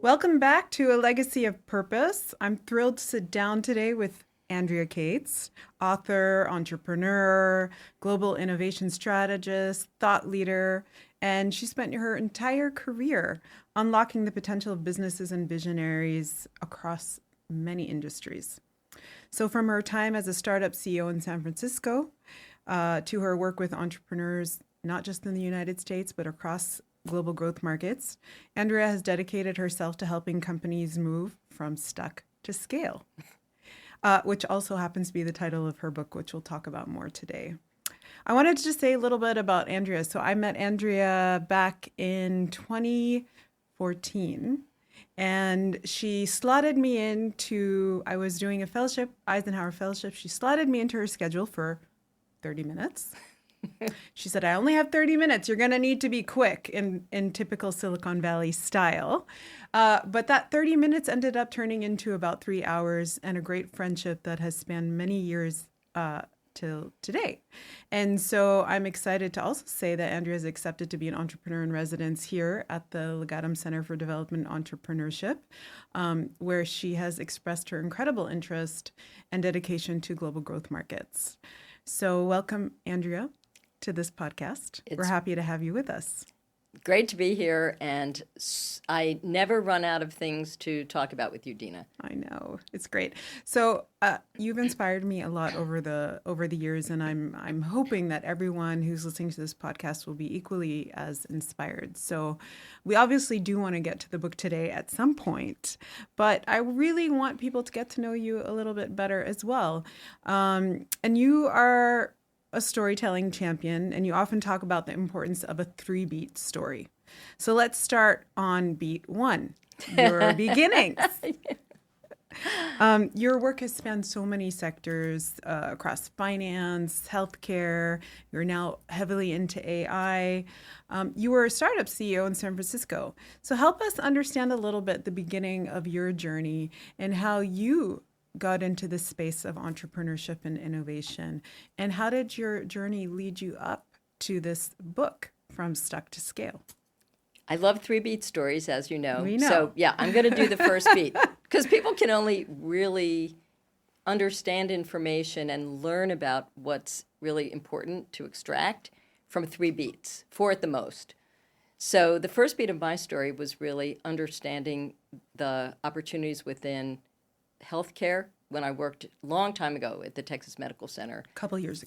Welcome back to A Legacy of Purpose. I'm thrilled to sit down today with Andrea Kates, author, entrepreneur, global innovation strategist, thought leader, and she spent her entire career unlocking the potential of businesses and visionaries across many industries. So from her time as a startup CEO in San Francisco to her work with entrepreneurs, not just in the United States, but across global growth markets, Andrea has dedicated herself to helping companies move from stuck to scale, which also happens to be the title of her book, which we'll talk about more today. I wanted to just say a little bit about Andrea. So I met Andrea back in 2014, and she slotted me into, I was doing a fellowship, Eisenhower Fellowship. She slotted me into her schedule for 30 minutes. She said, I only have 30 minutes. You're going to need to be quick in typical Silicon Valley style. But that 30 minutes ended up turning into about 3 hours and a great friendship that has spanned many years till today. And so I'm excited to also say that Andrea is accepted to be an entrepreneur in residence here at the Legatum Center for Development and Entrepreneurship, where she has expressed her incredible interest and dedication to global growth markets. So welcome, Andrea, to this podcast. We're happy to have you with us. Great to be here, and I never run out of things to talk about with you, Dina. I know, it's great. So you've inspired me a lot over the years, and I'm hoping that everyone who's listening to this podcast will be equally as inspired. So we obviously do want to get to the book today at some point, but I really want people to get to know you a little bit better as well. And you are a storytelling champion, and you often talk about the importance of a 3-beat story. So let's start on beat 1, your beginnings. Your work has spanned so many sectors across finance, healthcare. You're now heavily into AI. You were a startup CEO in San Francisco. So help us understand a little bit the beginning of your journey and how you got into the space of entrepreneurship and innovation. And how did your journey lead you up to this book, From Stuck to Scale? I love 3-beat stories, as you know. We know. So, yeah, I'm going to do the first beat because people can only really understand information and learn about what's really important to extract from 3 beats, 4 at the most. So the first beat of my story was really understanding the opportunities within healthcare when I worked a long time ago at the Texas Medical Center. A couple years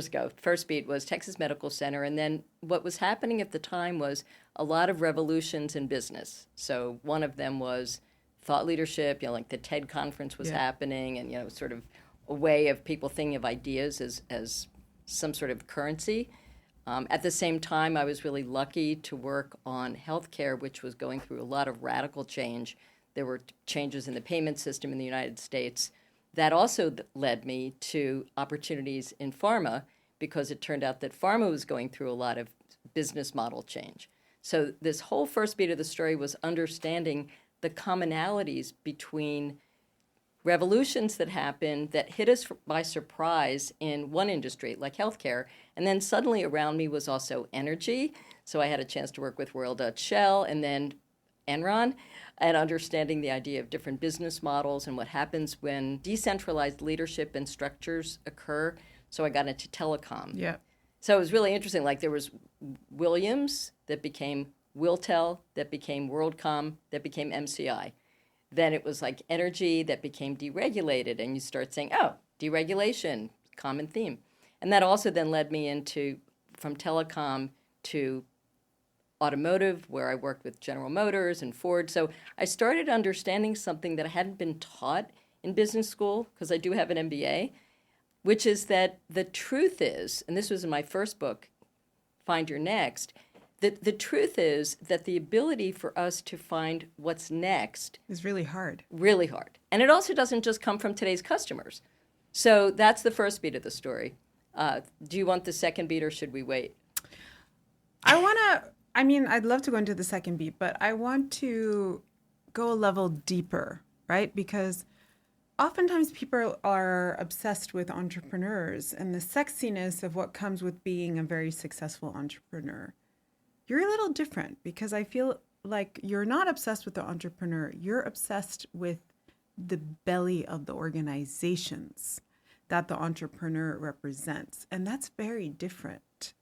ago. First beat was Texas Medical Center. And then what was happening at the time was a lot of revolutions in business. So one of them was thought leadership, like the TED conference was happening, and, sort of a way of people thinking of ideas as some sort of currency. At the same time, I was really lucky to work on healthcare, which was going through a lot of radical change. There were changes in the payment system in the United States. That also led me to opportunities in pharma because it turned out that pharma was going through a lot of business model change. So this whole first beat of the story was understanding the commonalities between revolutions that happened that hit us by surprise in one industry, like healthcare, and then suddenly around me was also energy. So I had a chance to work with Royal Dutch Shell and then Enron, and understanding the idea of different business models and what happens when decentralized leadership and structures occur. So I got into telecom. Yeah. So it was really interesting. Like there was Williams that became Wiltel, that became WorldCom, that became MCI. Then it was like energy that became deregulated, and you start saying, oh, deregulation, common theme. And that also then led me into, from telecom to automotive, where I worked with General Motors and Ford. So I started understanding something that I hadn't been taught in business school, because I do have an MBA, which is that the truth is, and this was in my first book, Find Your Next, that the truth is that the ability for us to find what's next is really hard. Really hard. And it also doesn't just come from today's customers. So that's the first beat of the story. Do you want the second beat, or should we wait? I'd love to go into the second beat, but I want to go a level deeper, right? Because oftentimes people are obsessed with entrepreneurs and the sexiness of what comes with being a very successful entrepreneur. You're a little different because I feel like you're not obsessed with the entrepreneur, you're obsessed with the belly of the organizations that the entrepreneur represents. And that's very different.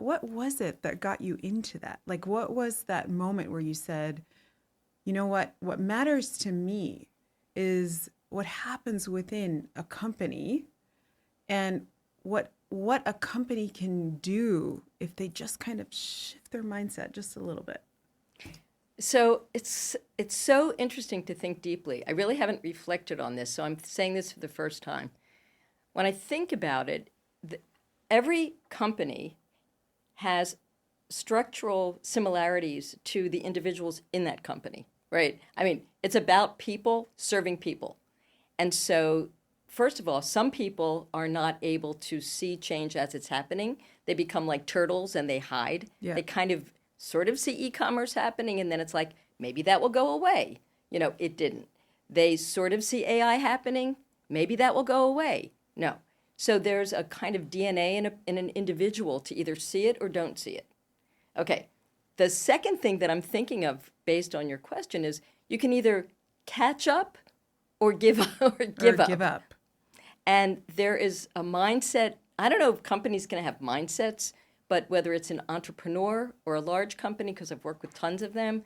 What was it that got you into that? Like what was that moment where you said, you know what matters to me is what happens within a company and what a company can do if they just kind of shift their mindset just a little bit. So it's so interesting to think deeply. I really haven't reflected on this, so I'm saying this for the first time. When I think about it, every company has structural similarities to the individuals in that company, right? I mean, it's about people serving people. And so, first of all, some people are not able to see change as it's happening. They become like turtles and they hide. Yeah. They kind of sort of see e-commerce happening and then it's like, maybe that will go away. You know, it didn't. They sort of see AI happening. Maybe that will go away. No. So there's a kind of DNA in an individual to either see it or don't see it. Okay. The second thing that I'm thinking of based on your question is you can either catch up or give up. Give up. And there is a mindset. I don't know if companies can have mindsets, but whether it's an entrepreneur or a large company, because I've worked with tons of them,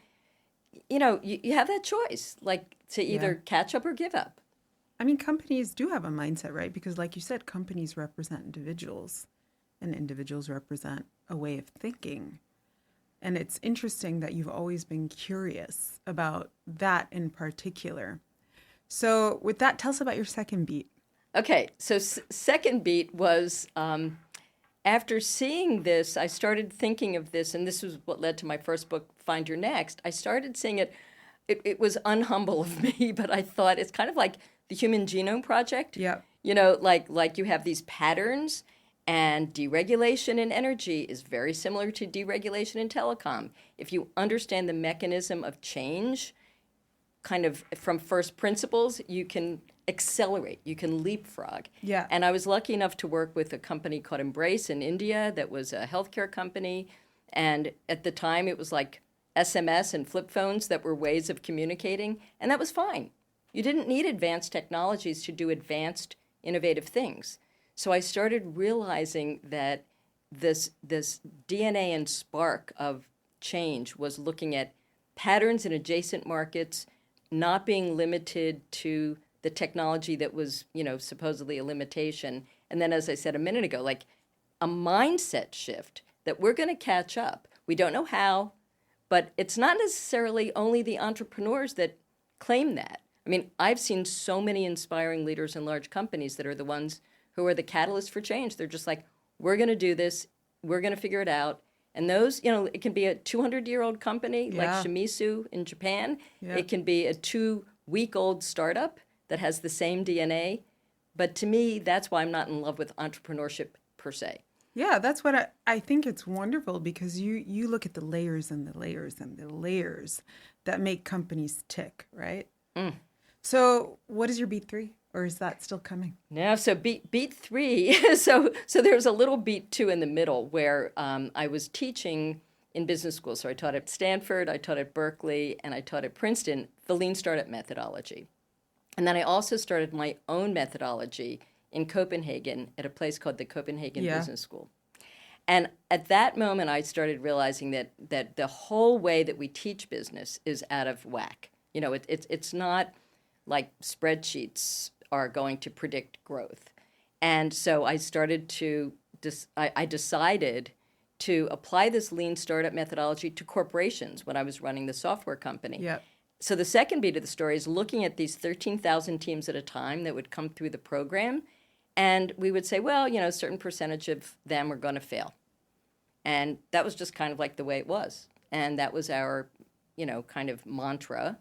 you know, you have that choice, like to either catch up or give up. I mean, companies do have a mindset, right? Because like you said, companies represent individuals and individuals represent a way of thinking. And it's interesting that you've always been curious about that in particular. So with that, tell us about your second beat. Okay, so second beat was after seeing this, I started thinking of this, and this was what led to my first book, Find Your Next. I started seeing it. It was unhumble of me, but I thought it's kind of like the Human Genome Project. Yeah. You know, like you have these patterns, and deregulation in energy is very similar to deregulation in telecom. If you understand the mechanism of change, kind of from first principles, you can accelerate, you can leapfrog. Yeah. And I was lucky enough to work with a company called Embrace in India that was a healthcare company. And at the time, it was like SMS and flip phones that were ways of communicating. And that was fine. You didn't need advanced technologies to do advanced, innovative things. So I started realizing that this DNA and spark of change was looking at patterns in adjacent markets, not being limited to the technology that was, you know, supposedly a limitation. And then, as I said a minute ago, like a mindset shift that we're going to catch up. We don't know how, but it's not necessarily only the entrepreneurs that claim that. I mean, I've seen so many inspiring leaders in large companies that are the ones who are the catalyst for change. They're just like, we're going to do this. We're going to figure it out. And those, you know, it can be a 200-year-old company like Shimizu in Japan. Yeah. It can be a 2-week-old startup that has the same DNA. But to me, that's why I'm not in love with entrepreneurship per se. Yeah, that's what I think it's wonderful because you look at the layers and the layers and the layers that make companies tick, right? Mm. So what is your beat 3? Or is that still coming? No, so beat 3. so there's a little beat 2 in the middle where I was teaching in business school. So I taught at Stanford, I taught at Berkeley, and I taught at Princeton, the Lean Startup methodology. And then I also started my own methodology in Copenhagen at a place called the Copenhagen Business School. And at that moment, I started realizing that the whole way that we teach business is out of whack. You know, it's not like spreadsheets are going to predict growth. And so I started to, I decided to apply this lean startup methodology to corporations when I was running the software company. Yep. So the second beat of the story is looking at these 13,000 teams at a time that would come through the program. And we would say, well, you know, a certain percentage of them are going to fail. And that was just kind of like the way it was. And that was our, you know, kind of mantra.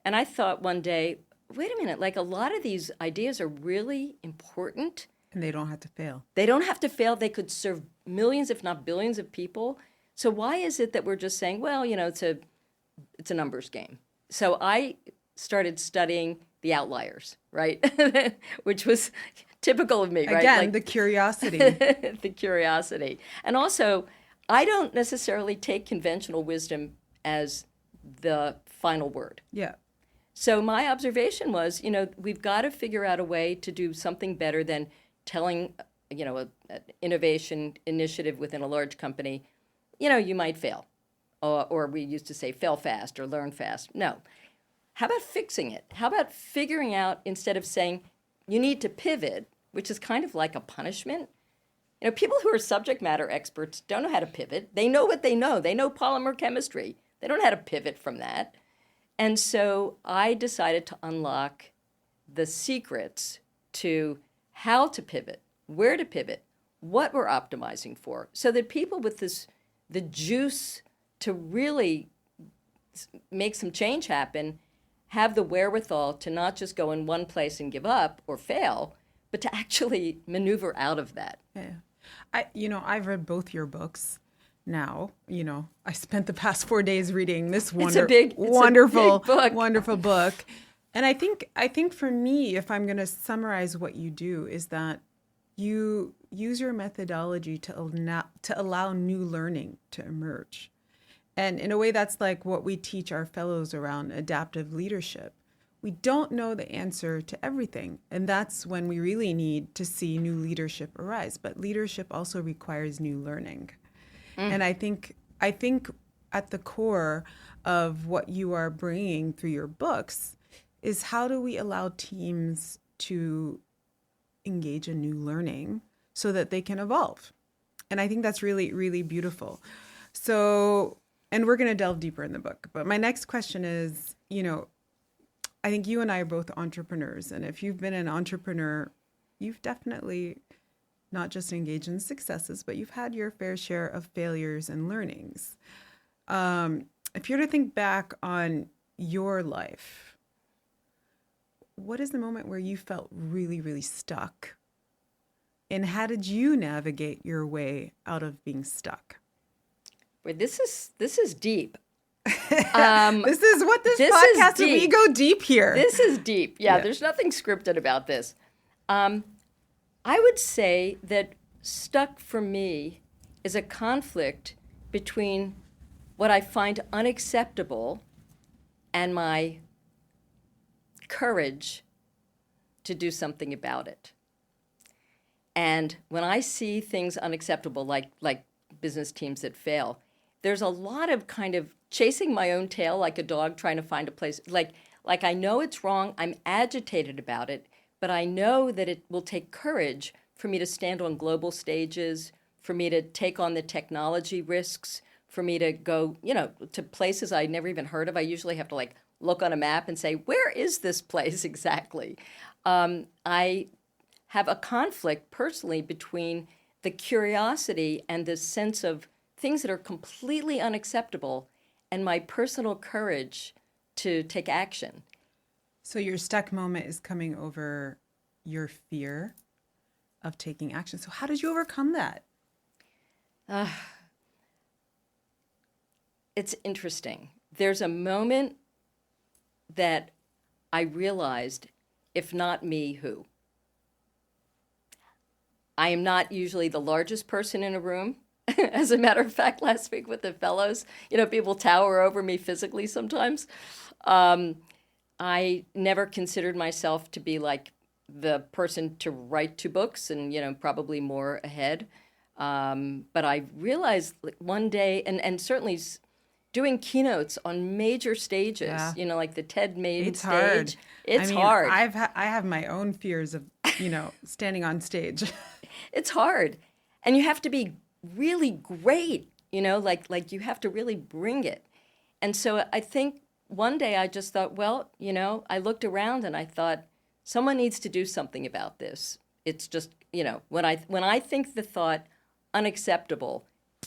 And I thought one day, wait a minute, like a lot of these ideas are really important. And they don't have to fail. They don't have to fail. They could serve millions, if not billions of people. So why is it that we're just saying, well, you know, it's a numbers game? So I started studying the outliers, right? Which was typical of me, right? Again, like, the curiosity. The curiosity. And also, I don't necessarily take conventional wisdom as the final word. Yeah. So my observation was, we've got to figure out a way to do something better than telling, an innovation initiative within a large company, you might fail. Or we used to say fail fast or learn fast. No. How about fixing it? How about figuring out, instead of saying you need to pivot, which is kind of like a punishment? People who are subject matter experts don't know how to pivot. They know what they know. They know polymer chemistry. They don't know how to pivot from that. And so I decided to unlock the secrets to how to pivot, where to pivot, what we're optimizing for, so that people with the juice to really make some change happen have the wherewithal to not just go in one place and give up or fail, but to actually maneuver out of that. Yeah. I've read both your books now. I spent the past 4 days reading this wonderful book. And I think for me, if I'm going to summarize what you do, is that you use your methodology to allow new learning to emerge. And in a way, that's like what we teach our fellows around adaptive leadership. We don't know the answer to everything. And that's when we really need to see new leadership arise. But leadership also requires new learning. And I think at the core of what you are bringing through your books is, how do we allow teams to engage in new learning so that they can evolve? And I think that's really, really beautiful. So, and we're going to delve deeper in the book. But my next question is, I think you and I are both entrepreneurs. And if you've been an entrepreneur, you've definitely not just engaged in successes, but you've had your fair share of failures and learnings. If you're to think back on your life, what is the moment where you felt really, really stuck? And how did you navigate your way out of being stuck? Wait, this is deep. This is what this podcast is. We go deep here. This is deep. Yeah, there's nothing scripted about this. I would say that stuck for me is a conflict between what I find unacceptable and my courage to do something about it. And when I see things unacceptable, like business teams that fail, there's a lot of kind of chasing my own tail, like a dog trying to find a place. Like I know it's wrong. I'm agitated about it, but I know that it will take courage for me to stand on global stages, for me to take on the technology risks, for me to go, to places I never even heard of. I usually have to look on a map and say, where is this place exactly? I have a conflict personally between the curiosity and the sense of things that are completely unacceptable and my personal courage to take action. So your stuck moment is coming over your fear of taking action. So how did you overcome that? It's interesting. There's a moment that I realized, if not me, who? I am not usually the largest person in a room. As a matter of fact, last week with the fellows, people tower over me physically sometimes. I never considered myself to be like the person to write 2 books and, probably more ahead. But I realized one day, and certainly doing keynotes on major stages, like the TED main stage. Hard. It's hard. I have my own fears of, standing on stage. It's hard. And you have to be really great, like you have to really bring it. And so I think one day I just thought, well, I looked around and I thought, someone needs to do something about this. It's just, when I think the thought unacceptable,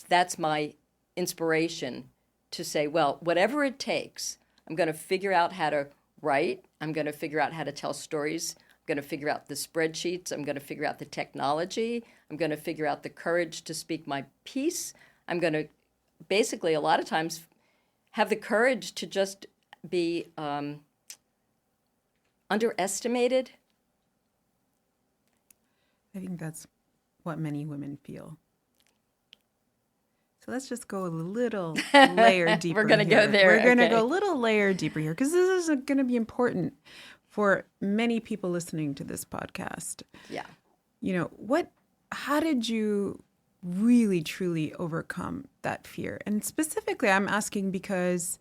that's my inspiration to say, well, whatever it takes, I'm going to figure out how to write. I'm going to figure out how to tell stories. I'm going to figure out the spreadsheets. I'm going to figure out the technology. I'm going to figure out the courage to speak my piece. I'm going to basically a lot of times have the courage to just be underestimated. I think that's what many women feel. So let's just go a little layer deeper. We're going to go there. We're going to okay. go a little layer deeper here because this is going to be important for many people listening to this podcast. Yeah. How did you really, truly overcome that fear? And specifically, I'm asking because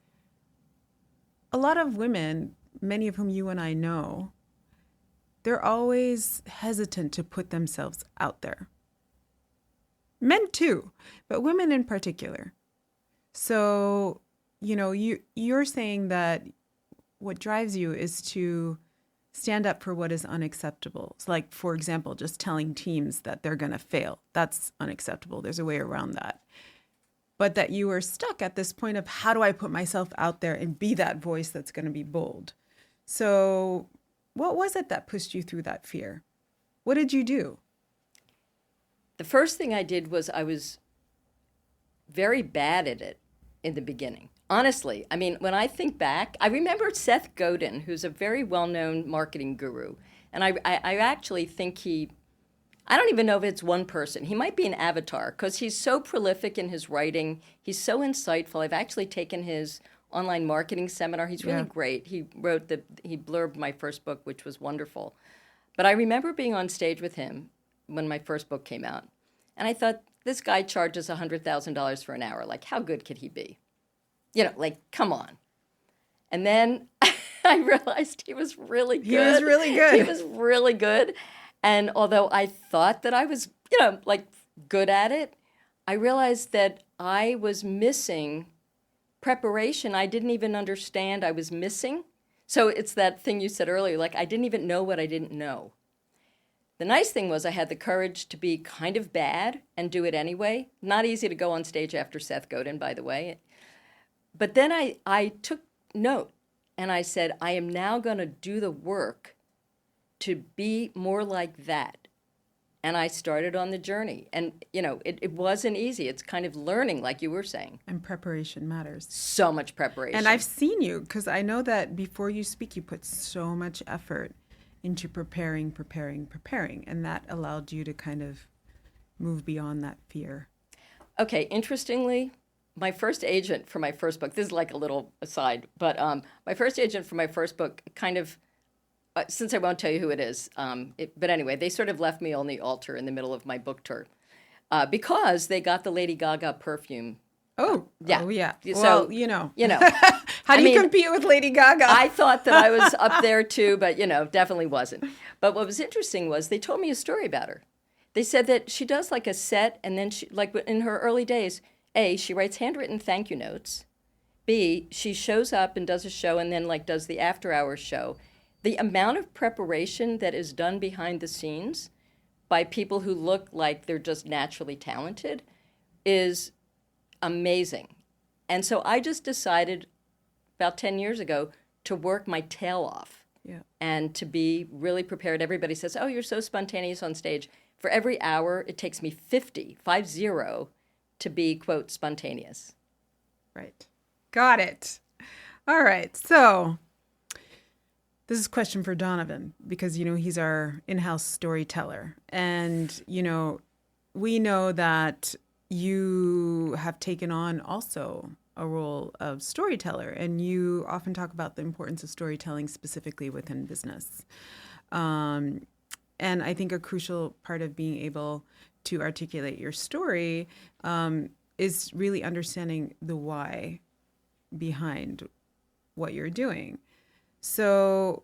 a lot of women, many of whom you and I know, they're always hesitant to put themselves out there. Men too, but women in particular. So, you're saying that what drives you is to stand up for what is unacceptable. It's like, for example, just telling teams that they're going to fail. That's unacceptable. There's a way around that. But that you were stuck at this point of how do I put myself out there and be that voice that's going to be bold? So what was it that pushed you through that fear? What did you do? The first thing I did was I was very bad at it in the beginning. Honestly, I mean, when I think back, I remember Seth Godin, who's a very well-known marketing guru. And I actually think I don't even know if it's one person. He might be an avatar because he's so prolific in his writing. He's so insightful. I've actually taken his online marketing seminar. He's really great. He blurbed my first book, which was wonderful. But I remember being on stage with him when my first book came out. And I thought, this guy charges $100,000 for an hour. Like, how good could he be? Come on. And then I realized he was really good. He was really good. He was really good. And although I thought that I was, good at it, I realized that I was missing preparation I didn't even understand I was missing. So it's that thing you said earlier, I didn't even know what I didn't know. The nice thing was I had the courage to be kind of bad and do it anyway. Not easy to go on stage after Seth Godin, by the way. But then I took note and I said, I am now going to do the work to be more like that. And I started on the journey. And, it wasn't easy. It's kind of learning, like you were saying. And preparation matters. So much preparation. And I've seen you, because I know that before you speak, you put so much effort into preparing. And that allowed you to kind of move beyond that fear. Okay, interestingly, my first agent for my first book, this is like a little aside, but my first agent for my first book kind of, since I won't tell you who it is, but anyway, they sort of left me on the altar in the middle of my book tour because they got the Lady Gaga perfume. Oh, yeah. Oh, yeah. So, Well, How do you compete with Lady Gaga? I thought that I was up there too, but, definitely wasn't. But what was interesting was they told me a story about her. They said that she does like a set, and then she, like in her early days, A, she writes handwritten thank you notes. B, she shows up and does a show and then does the after hours show. The amount of preparation that is done behind the scenes by people who look like they're just naturally talented is amazing. And so I just decided about 10 years ago to work my tail off and to be really prepared. Everybody says, oh, you're so spontaneous on stage. For every hour, it takes me 50 to be, quote, spontaneous. Right. Got it. All right. So this is a question for Donovan because, he's our in-house storyteller. And, we know that you have taken on also a role of storyteller, and you often talk about the importance of storytelling specifically within business. And I think a crucial part of being able to articulate your story is really understanding the why behind what you're doing. So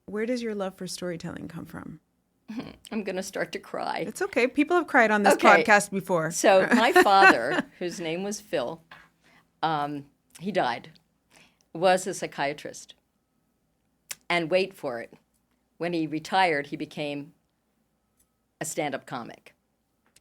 where does your love for storytelling come from? I'm going to start to cry. It's okay. People have cried on this podcast before. So my father, whose name was Phil, he died, was a psychiatrist. And wait for it. When he retired, he became a stand-up comic.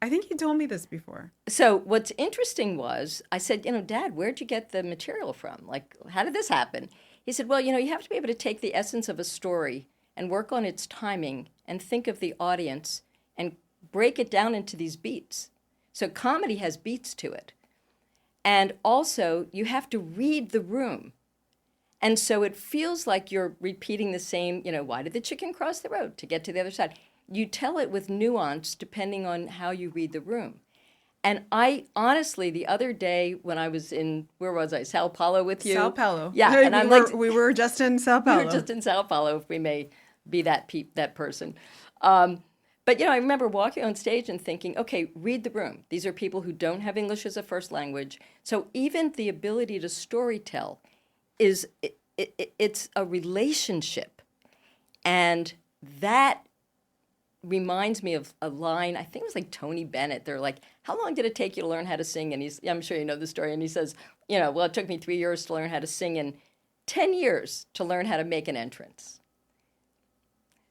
I think you told me this before. So what's interesting was, I said, Dad, where'd you get the material from? How did this happen? He said, well, you have to be able to take the essence of a story and work on its timing and think of the audience and break it down into these beats. So comedy has beats to it. And also, you have to read the room. And so it feels like you're repeating the same, why did the chicken cross the road to get to the other side? You tell it with nuance depending on how you read the room. And I honestly, the other day when I was in, where was I? Sao Paulo with you? Sao Paulo. Yeah. And we were just in Sao we Paulo. were just in Sao Paulo, if we may be that person. But, I remember walking on stage and thinking, okay, read the room. These are people who don't have English as a first language. So even the ability to storytell it's a relationship. And that reminds me of a line, I think it was like Tony Bennett. They're like, how long did it take you to learn how to sing? And I'm sure you know the story. And he says, well, it took me 3 years to learn how to sing and 10 years to learn how to make an entrance.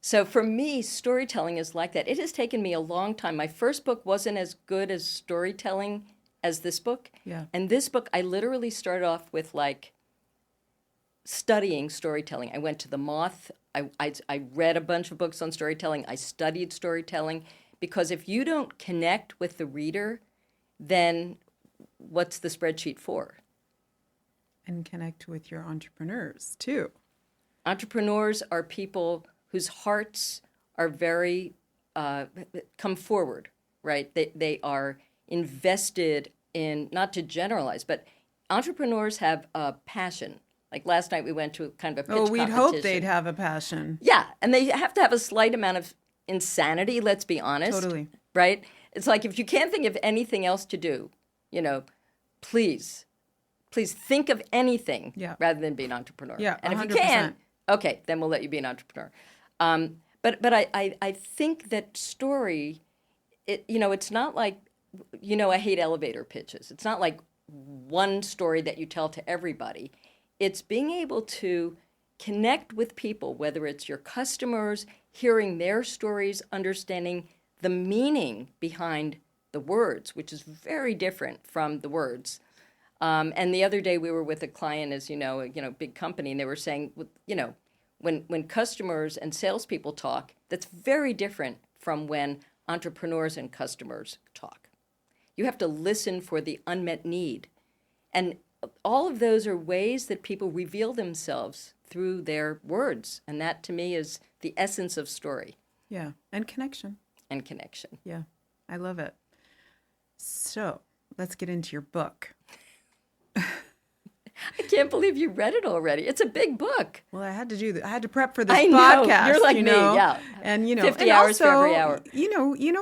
So for me, storytelling is like that. It has taken me a long time. My first book wasn't as good as storytelling as this book. Yeah. And this book, I literally started off with like studying storytelling. I went to the Moth. I read a bunch of books on storytelling. I studied storytelling because if you don't connect with the reader, then what's the spreadsheet for? And connect with your entrepreneurs too. Entrepreneurs are people whose hearts are very, come forward, right? They are invested in, not to generalize, but entrepreneurs have a passion. Like last night we went to kind of a pitch competition. We'd hope they'd have a passion. Yeah, and they have to have a slight amount of insanity, let's be honest. Totally. Right? It's like if you can't think of anything else to do, please think of anything rather than be an entrepreneur. Yeah, and 100%. If you can, okay, then we'll let you be an entrepreneur. But I think that story, it's not like, I hate elevator pitches. It's not like one story that you tell to everybody. It's being able to connect with people, whether it's your customers, hearing their stories, understanding the meaning behind the words, which is very different from the words. And the other day we were with a client, as you know, big company, and they were saying, when customers and salespeople talk, that's very different from when entrepreneurs and customers talk. You have to listen for the unmet need. And all of those are ways that people reveal themselves through their words. And that, to me, is the essence of story. Yeah, and connection. And connection. Yeah, I love it. So let's get into your book. I can't believe you read it already. It's a big book. Well, I had to do that. I had to prep for this I know. podcast. You're like me, yeah. And 50 and hours also, for every hour.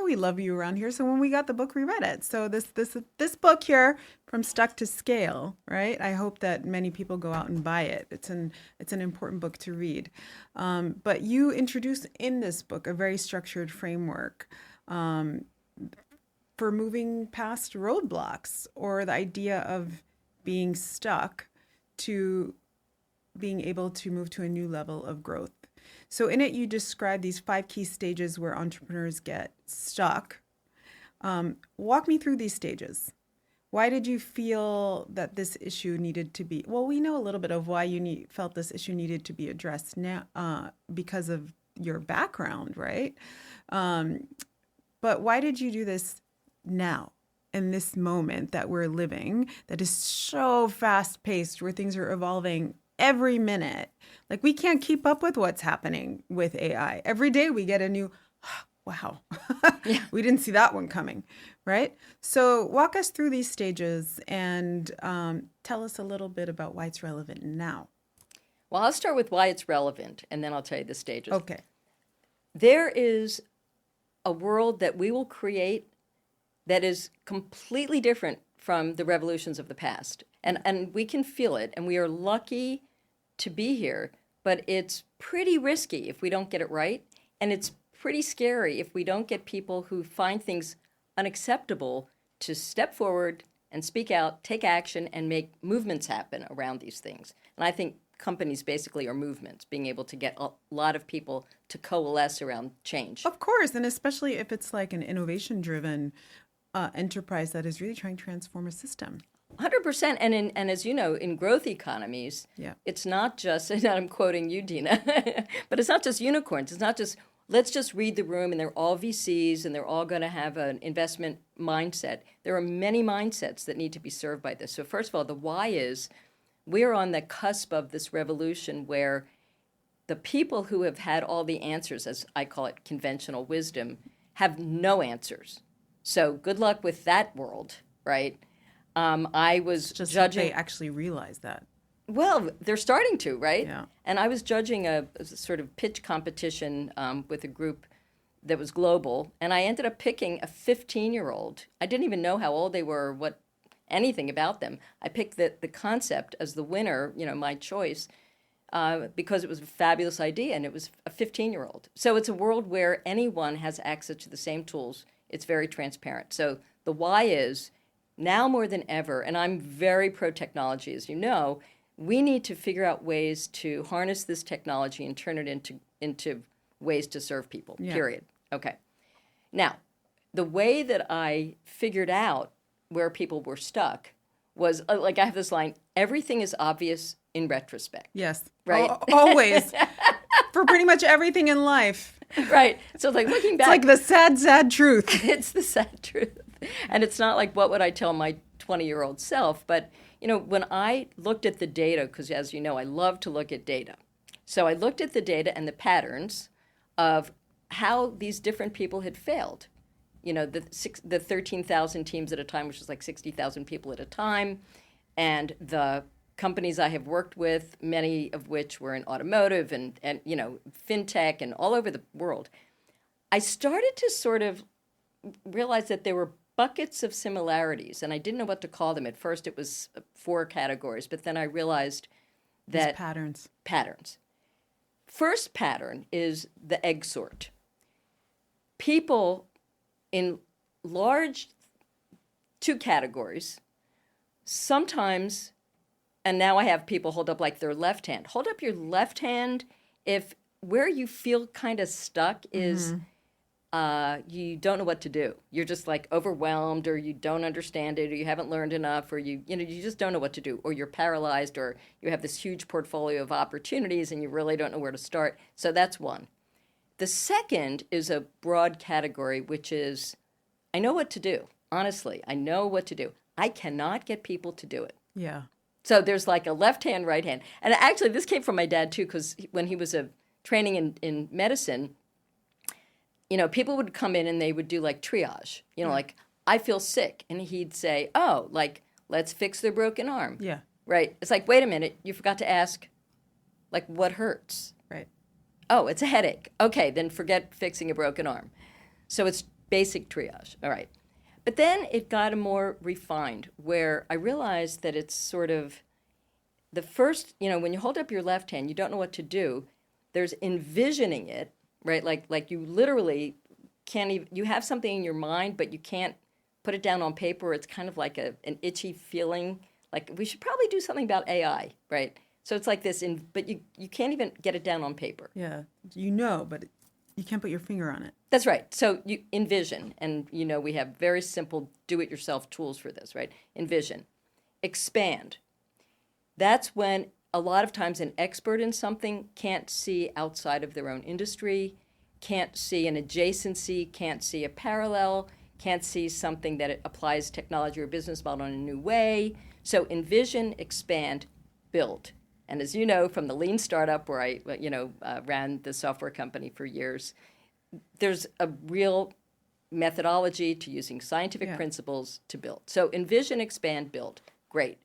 We love you around here. So when we got the book, we read it. So this book here, From Stuck to Scale, right? I hope that many people go out and buy it. It's an important book to read. But you introduce in this book a very structured framework for moving past roadblocks or the idea of being stuck to being able to move to a new level of growth. So in it, you describe these 5 key stages where entrepreneurs get stuck. Walk me through these stages. Why did you feel that this issue needed to be, well, we know a little bit of why you felt this issue needed to be addressed now because of your background, right? But why did you do this now? In this moment that we're living that is so fast paced, where things are evolving every minute. Like we can't keep up with what's happening with AI. Every day we get a new, wow, we didn't see that one coming, right? So walk us through these stages and tell us a little bit about why it's relevant now. Well, I'll start with why it's relevant, and then I'll tell you the stages. Okay. There is a world that we will create that is completely different from the revolutions of the past. And we can feel it, and we are lucky to be here, but it's pretty risky if we don't get it right, and it's pretty scary if we don't get people who find things unacceptable to step forward and speak out, take action, and make movements happen around these things. And I think companies basically are movements, being able to get a lot of people to coalesce around change. Of course, and especially if it's like an innovation-driven enterprise that is really trying to transform a system. 100%. And as you know, in growth economies, it's not just, and I'm quoting you, Dina, but it's not just unicorns. It's not just, let's just read the room and they're all VCs and they're all going to have an investment mindset. There are many mindsets that need to be served by this. So first of all, the why is we're on the cusp of this revolution where the people who have had all the answers, as I call it conventional wisdom, have no answers. So good luck with that world, right? I was Just judging. they actually realize that. Well, they're starting to, right? Yeah. And I was judging a sort of pitch competition with a group that was global, and I ended up picking a 15-year-old. I didn't even know how old they were, or anything about them. I picked the concept as the winner, my choice, because it was a fabulous idea, and it was a 15-year-old. So it's a world where anyone has access to the same tools. It's very transparent. So the why is, now more than ever, and I'm very pro-technology, as you know, we need to figure out ways to harness this technology and turn it into ways to serve people, period. Okay. Now, the way that I figured out where people were stuck was, I have this line, everything is obvious in retrospect. Yes. Right? Always. For pretty much everything in life. Right. So looking back. It's like the sad, sad truth. It's the sad truth. And it's not like, what would I tell my 20-year-old self? But, when I looked at the data, because as you know, I love to look at data. So I looked at the data and the patterns of how these different people had failed. The 13,000 teams at a time, which is like 60,000 people at a time, and the companies I have worked with, many of which were in automotive and fintech and all over the world. I started to sort of realize that there were buckets of similarities, and I didn't know what to call them. At first, it was 4 categories, but then I realized that patterns. First pattern is the egg sort. People in large 2 categories, sometimes, and now I have people hold up like their left hand. Hold up your left hand if where you feel kind of stuck is you don't know what to do. You're just like overwhelmed, or you don't understand it, or you haven't learned enough, or you just don't know what to do, or you're paralyzed, or you have this huge portfolio of opportunities and you really don't know where to start. So that's one. The second is a broad category, which is, I know what to do. Honestly, I know what to do. I cannot get people to do it. Yeah. So there's like a left hand, right hand. And actually, this came from my dad, too, because when he was training in medicine, people would come in and they would do like triage, like, I feel sick. And he'd say, oh, like, let's fix their broken arm. Yeah. Right. It's like, wait a minute, you forgot to ask, like, what hurts? Right. Oh, it's a headache. Okay, then forget fixing a broken arm. So it's basic triage. All right. But then it got more refined, where I realized that it's sort of the first, when you hold up your left hand, you don't know what to do. There's envisioning it, right? Like you literally can't even, you have something in your mind, but you can't put it down on paper. It's kind of like an itchy feeling. Like, we should probably do something about AI, right? So it's like this, but you can't even get it down on paper. Yeah. But you can't put your finger on it. That's right. So you envision, and we have very simple do-it-yourself tools for this, right? Envision. Expand. That's when a lot of times an expert in something can't see outside of their own industry, can't see an adjacency, can't see a parallel, can't see something that it applies technology or business model in a new way. So envision, expand, build. And as you know from the lean startup where I ran the software company for years, there's a real methodology to using scientific principles to build. So envision, expand, build. Great.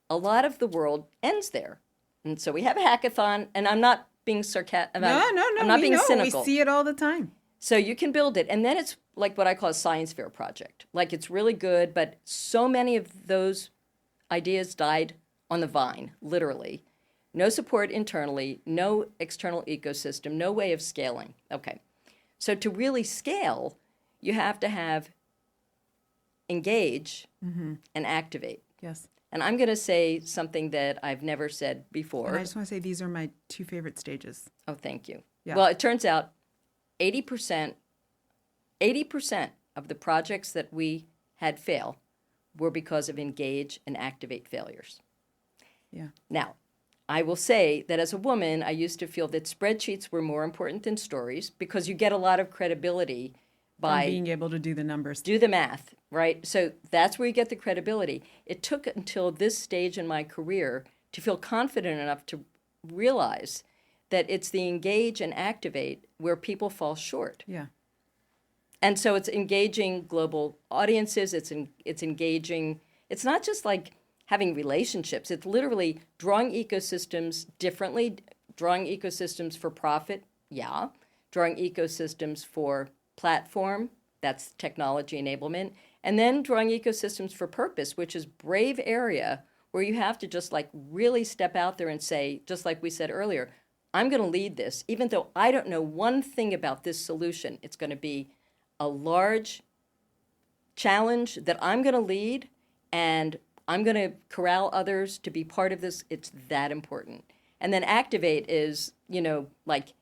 A lot of the world ends there. And so we have a hackathon, and I'm not being sarcastic. No. I'm not being cynical. We see it all the time. So you can build it. And then it's like what I call a science fair project. Like, it's really good, but so many of those ideas died on the vine, literally. No support internally, no external ecosystem, no way of scaling. Okay. So to really scale, you have to have engage and activate. Yes. And I'm going to say something that I've never said before. And I just want to say these are my 2 favorite stages. Oh, thank you. Yeah. Well, it turns out 80% of the projects that we had fail were because of engage and activate failures. Yeah. Now, I will say that as a woman, I used to feel that spreadsheets were more important than stories, because you get a lot of credibility by being able to do the numbers. Do the math, right? So that's where you get the credibility. It took until this stage in my career to feel confident enough to realize that it's the engage and activate where people fall short. Yeah. And so it's engaging global audiences. It's engaging. It's not just like having relationships. It's literally drawing ecosystems differently, drawing ecosystems for profit, yeah, drawing ecosystems for platform, that's technology enablement, and then drawing ecosystems for purpose, which is brave area where you have to just like really step out there and say, just like we said earlier, I'm going to lead this, even though I don't know one thing about this solution. It's going to be a large challenge that I'm going to lead, and I'm going to corral others to be part of this. It's that important. And then activate is, like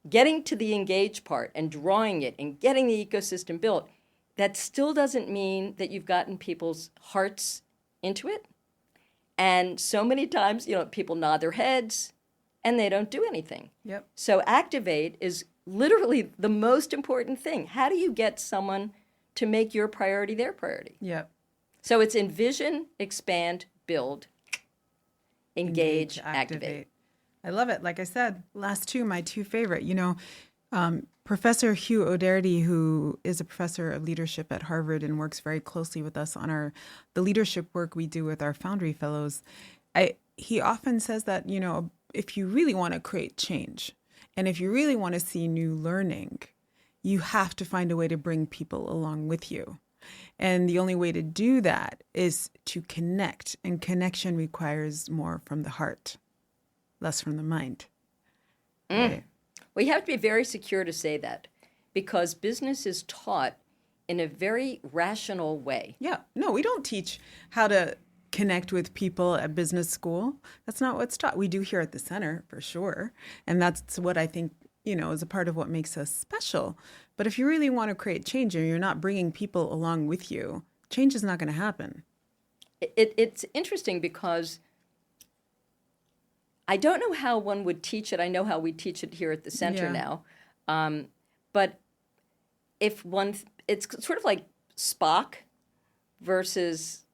getting to the engage part and drawing it and getting the ecosystem built. That still doesn't mean that you've gotten people's hearts into it. And so many times, people nod their heads and they don't do anything. Yep. So activate is literally the most important thing. How do you get someone to make your priority their priority? Yep. So it's envision, expand, build, engage, activate. I love it. Like I said, last two, my two favorite. Professor Hugh O'Doherty, who is a professor of leadership at Harvard and works very closely with us on the leadership work we do with our Foundry Fellows, he often says that, if you really want to create change and if you really want to see new learning, you have to find a way to bring people along with you. And the only way to do that is to connect. And connection requires more from the heart, less from the mind. Right? Well, you have to be very secure to say that because business is taught in a very rational way. Yeah. No, we don't teach how to connect with people at business school. That's not what's taught. We do here at the center, for sure. And that's what I think, is a part of what makes us special. But if you really want to create change and you're not bringing people along with you, change is not going to happen. It's interesting because I don't know how one would teach it. I know how we teach it here at the center now. But it's sort of like Spock versus,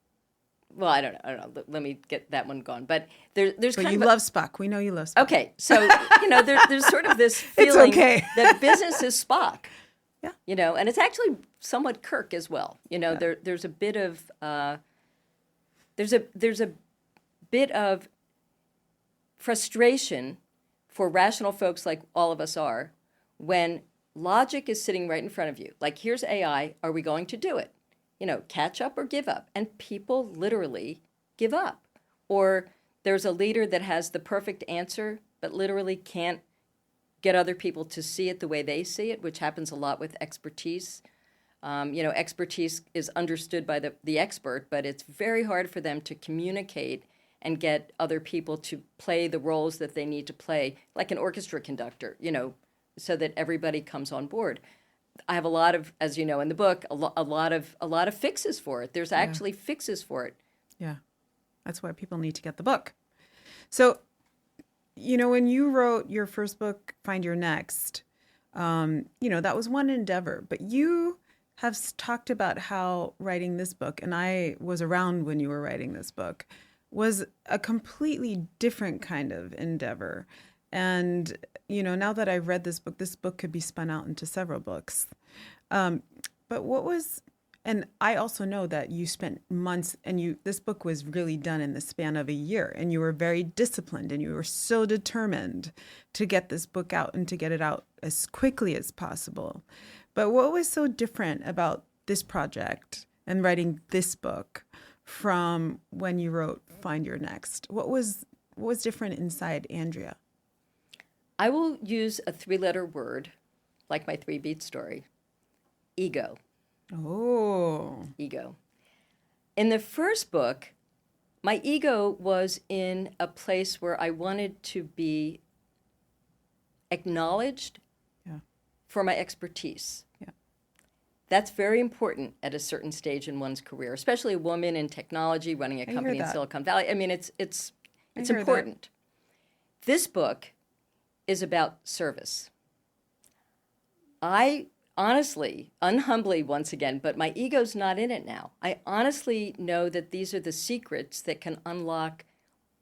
well, I don't know. Let me get that one gone. But there's but kind you of love Spock. We know you love Spock. Okay, so there's sort of this feeling that business is Spock. Yeah. And it's actually somewhat Kirk as well. There's a bit of there's a bit of frustration for rational folks like all of us are when logic is sitting right in front of you. Like, here's AI. Are we going to do it? Catch up or give up. And people literally give up. Or there's a leader that has the perfect answer, but literally can't get other people to see it the way they see it, which happens a lot with expertise. Expertise is understood by the expert, but it's very hard for them to communicate and get other people to play the roles that they need to play, like an orchestra conductor, so that everybody comes on board. I have a lot of, as you know in the book, a lot of fixes for it. There's actually fixes for it. Yeah, that's why people need to get the book. So, when you wrote your first book, Find Your Next, that was one endeavor. But you have talked about how writing this book, and I was around when you were writing this book, was a completely different kind of endeavor. And, now that I've read this book could be spun out into several books. But and I also know that you spent months and this book was really done in the span of a year, and you were very disciplined and you were so determined to get this book out and to get it out as quickly as possible. But what was so different about this project and writing this book from when you wrote Find Your Next? What was different inside Andrea? I will use a 3-letter word, like my 3-beat story, ego. Oh. Ego. In the first book, my ego was in a place where I wanted to be acknowledged for my expertise. Yeah. That's very important at a certain stage in one's career, especially a woman in technology running a company in Silicon Valley. I mean, it's important. This book is about service. I honestly, unhumbly once again, but my ego's not in it now. I honestly know that these are the secrets that can unlock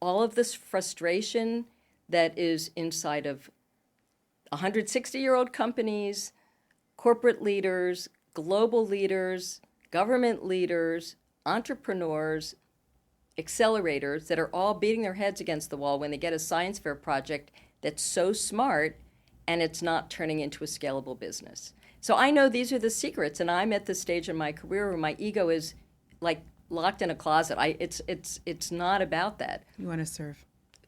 all of this frustration that is inside of 160-year-old companies, corporate leaders, global leaders, government leaders, entrepreneurs, accelerators that are all beating their heads against the wall when they get a science fair project that's so smart and it's not turning into a scalable business. So I know these are the secrets, and I'm at the stage in my career where my ego is like locked in a closet. It's not about that. You want to serve.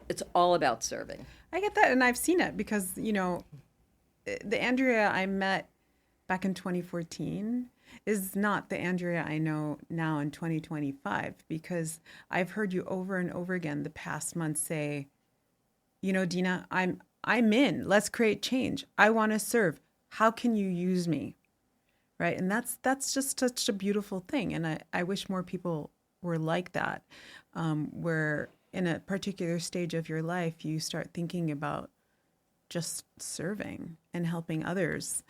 It's all about serving. I get that, and I've seen it because, the Andrea I met back in 2014 is not the Andrea I know now in 2025, because I've heard you over and over again the past month say, Dina, I'm in. Let's create change. I want to serve. How can you use me? Right? And that's just such a beautiful thing. And I wish more people were like that, where in a particular stage of your life, you start thinking about just serving and helping others.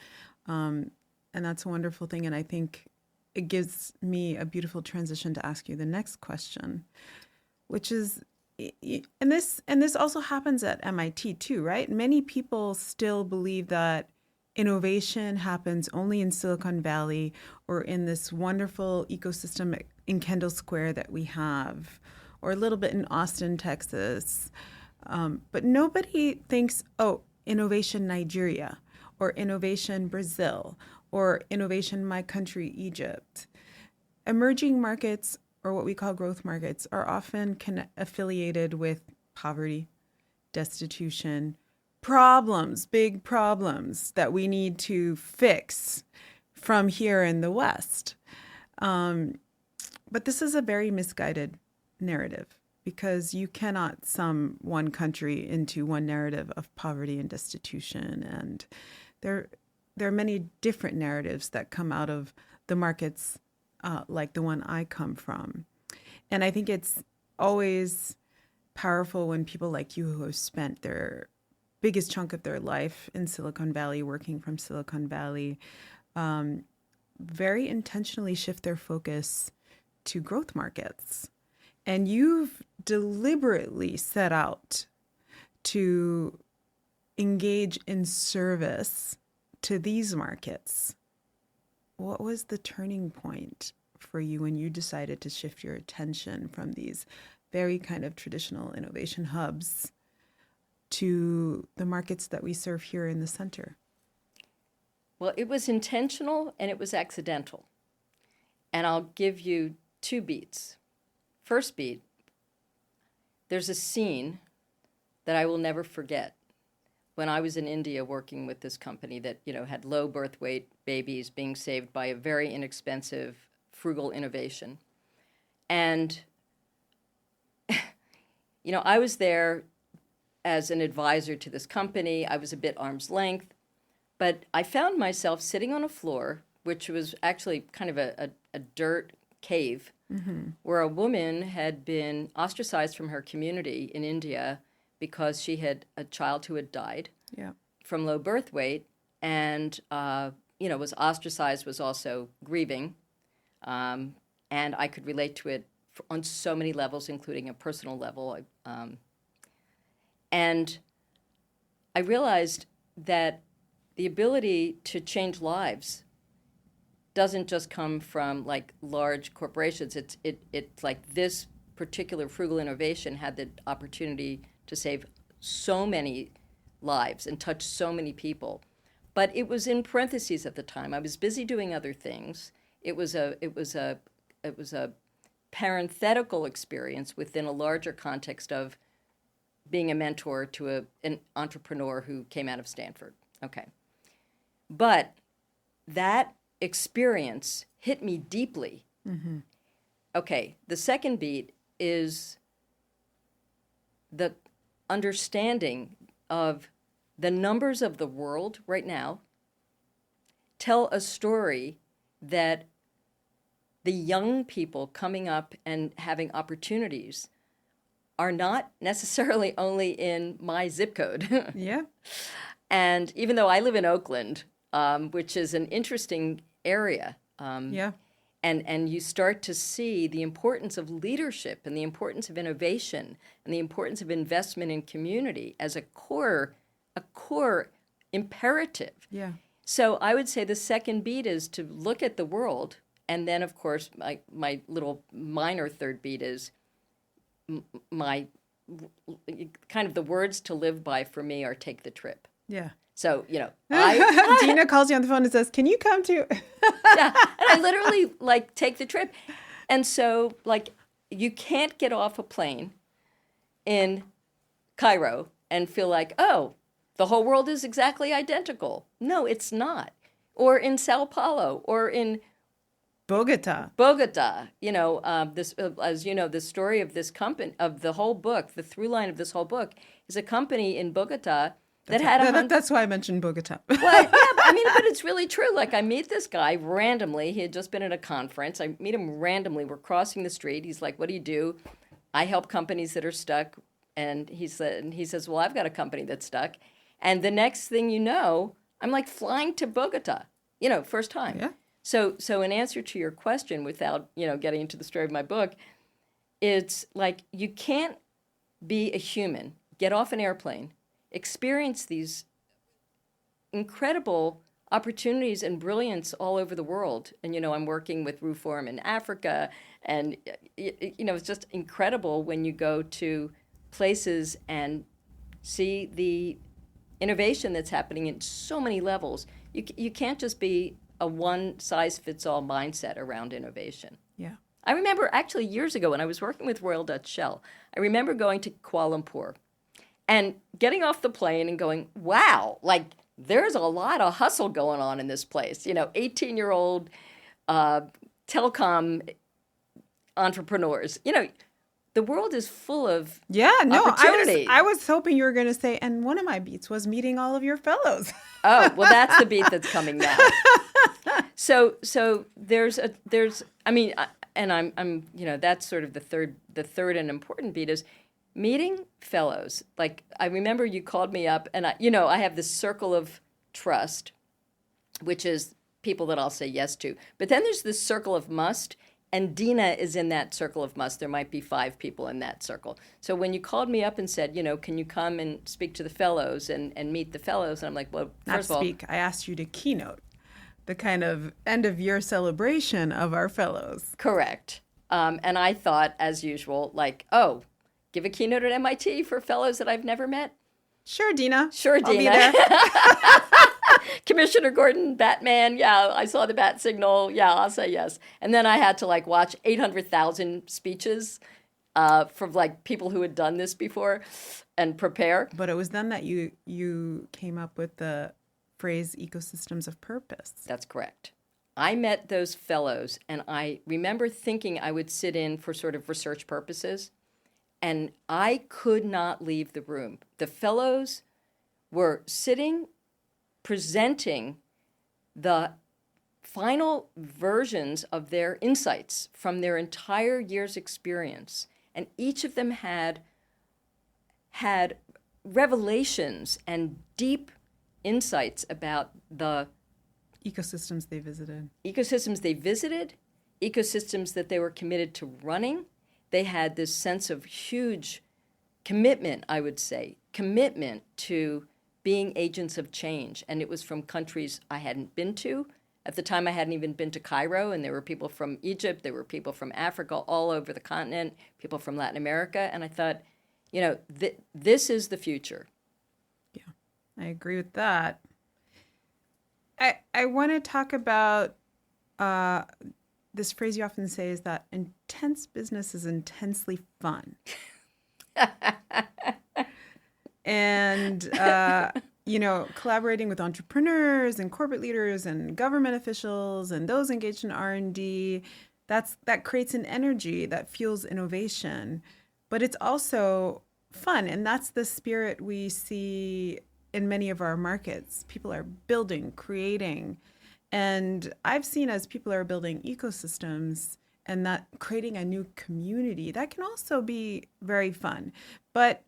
And that's a wonderful thing. And I think it gives me a beautiful transition to ask you the next question, which is, and this also happens at MIT too, right? Many people still believe that innovation happens only in Silicon Valley or in this wonderful ecosystem in Kendall Square that we have, or a little bit in Austin, Texas. But nobody thinks, innovation Nigeria, or innovation Brazil, or innovation my country, Egypt. Emerging markets, or what we call growth markets, are often affiliated with poverty, destitution, problems, big problems that we need to fix from here in the West. But this is a very misguided narrative, because you cannot sum one country into one narrative of poverty and destitution. And there are many different narratives that come out of the markets like the one I come from. And I think it's always powerful when people like you, who have spent their biggest chunk of their life in Silicon Valley, working from Silicon Valley, very intentionally shift their focus to growth markets. And you've deliberately set out to engage in service to these markets. What was the turning point for you when you decided to shift your attention from these very kind of traditional innovation hubs to the markets that we serve here in the center? Well, it was intentional and it was accidental. And I'll give you two beats. First beat, there's a scene that I will never forget when I was in India working with this company that, had low birth weight babies being saved by a very inexpensive, frugal innovation. And, I was there as an advisor to this company. I was a bit arm's length, but I found myself sitting on a floor, which was actually kind of a dirt cave, where a woman had been ostracized from her community in India because she had a child who had died from low birth weight, and was ostracized, was also grieving, and I could relate to it on so many levels, including a personal level. And I realized that the ability to change lives doesn't just come from like large corporations. It's like this particular frugal innovation had the opportunity to save so many lives and touch so many people. But it was in parentheses at the time. I was busy doing other things. It was a parenthetical experience within a larger context of being a mentor to an entrepreneur who came out of Stanford. Okay. But that experience hit me deeply. Okay, the second beat is the understanding of the numbers of the world right now tell a story that the young people coming up and having opportunities are not necessarily only in my zip code. Yeah. And even though I live in Oakland, which is an interesting area, and you start to see the importance of leadership and the importance of innovation and the importance of investment in community as a core imperative. Yeah. So I would say the second beat is to look at the world. And then, of course, my little minor third beat is my kind of the words to live by for me are take the trip. Yeah. So, Dina calls you on the phone and says, can you come to? Yeah. And I literally take the trip. And so you can't get off a plane in Cairo and feel like, oh, the whole world is exactly identical. No, it's not. Or in Sao Paulo or in Bogota. This, as you know, the story of this company, of the whole book, the through line of this whole book is a company in Bogota That's why I mentioned Bogota. Well, yeah, but it's really true. I meet this guy randomly. He had just been at a conference. I meet him randomly. We're crossing the street. He's like, what do you do? I help companies that are stuck. And he says, well, I've got a company that's stuck. And the next thing you know, I'm flying to Bogota, first time. Yeah. So in answer to your question, without, getting into the story of my book, it's you can't be a human, get off an airplane, experience these incredible opportunities and brilliance all over the world. And, I'm working with Reform in Africa. And, it's just incredible when you go to places and see the innovation that's happening in so many levels. You can't just be a one-size-fits-all mindset around innovation. Yeah. I remember actually years ago when I was working with Royal Dutch Shell, I remember going to Kuala Lumpur and getting off the plane and going, wow, there's a lot of hustle going on in this place. 18-year-old telecom entrepreneurs. The world is full of opportunity. I was hoping you were going to say, and one of my beats was meeting all of your fellows. Oh, well, that's the beat that's coming now. So that's sort of the third and important beat is meeting fellows. I remember you called me up and I have this circle of trust, which is people that I'll say yes to. But then there's this circle of must. And Dina is in that circle of must. There might be 5 people in that circle. So when you called me up and said, can you come and speak to the fellows and meet the fellows? And I'm like, well, first of all. I asked you to keynote the kind of end of year celebration of our fellows. Correct. And I thought, as usual, give a keynote at MIT for fellows that I've never met. Sure, Dina. Sure, Dina. I'll be there. Commissioner Gordon, Batman, yeah, I saw the bat signal, yeah, I'll say yes. And then I had to watch 800,000 speeches from people who had done this before and prepare. But it was then that you came up with the phrase ecosystems of purpose. That's correct. I met those fellows and I remember thinking I would sit in for sort of research purposes and I could not leave the room. The fellows were sitting presenting the final versions of their insights from their entire year's experience. And each of them had revelations and deep insights about the ecosystems they visited, ecosystems that they were committed to running. They had this sense of huge commitment, I would say, to being agents of change. And it was from countries I hadn't been to. At the time, I hadn't even been to Cairo, and there were people from Egypt, there were people from Africa, all over the continent, people from Latin America. And I thought, this is the future. Yeah, I agree with that. I want to talk about this phrase you often say is that intense business is intensely fun. And, collaborating with entrepreneurs and corporate leaders and government officials and those engaged in R&D, that creates an energy that fuels innovation. But it's also fun, and that's the spirit we see in many of our markets. People are building, creating, and I've seen as people are building ecosystems and that creating a new community, that can also be very fun. But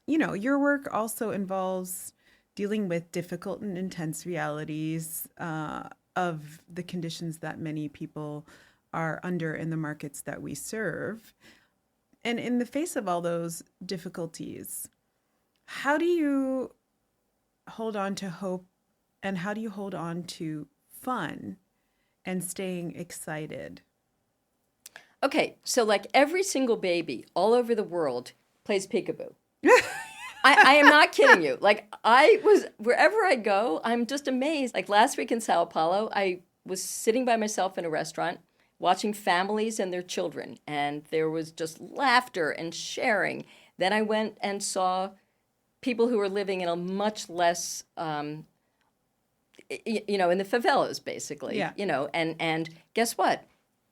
your work also involves dealing with difficult and intense realities of the conditions that many people are under in the markets that we serve. And in the face of all those difficulties, how do you hold on to hope And how do you hold on to fun and staying excited? Okay, so like every single baby all over the world plays peekaboo. I am not kidding you. Like wherever I go, I'm just amazed. Like last week in Sao Paulo, I was sitting by myself in a restaurant watching families and their children, and there was just laughter and sharing. Then I went and saw people who were living in a much less, in the favelas, basically, Yeah. And guess what?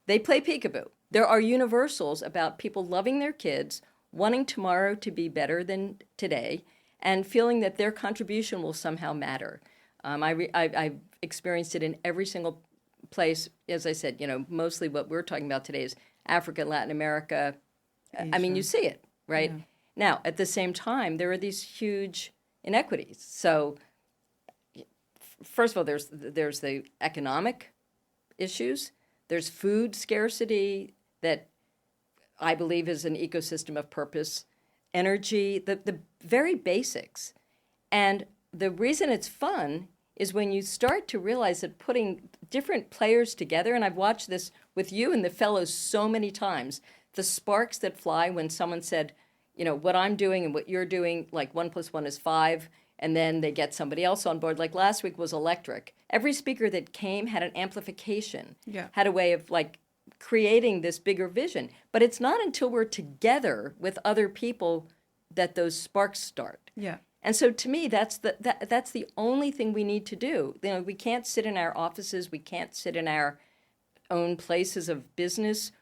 They play peekaboo. There are universals about people loving their kids, wanting tomorrow to be better than today, and feeling that their contribution will somehow matter. I've experienced it in every single place. As I said, mostly what we're talking about today is Africa, Latin America. I mean, you see it, right? Yeah. Now, at the same time, there are these huge inequities. So, first of all, there's the economic issues. There's food scarcity that I believe is an ecosystem of purpose, energy, the very basics. And the reason it's fun is when you start to realize that putting different players together, and I've watched this with you and the fellows so many times, the sparks that fly when someone said, what I'm doing and what you're doing, like 1 + 1 is 5, and then they get somebody else on board. Like last week was electric. Every speaker that came had an amplification, had a way of like creating this bigger vision. But it's not until we're together with other people that those sparks start. Yeah. And so to me, that's the only thing we need to do. We can't sit in our offices. We can't sit in our own places of business.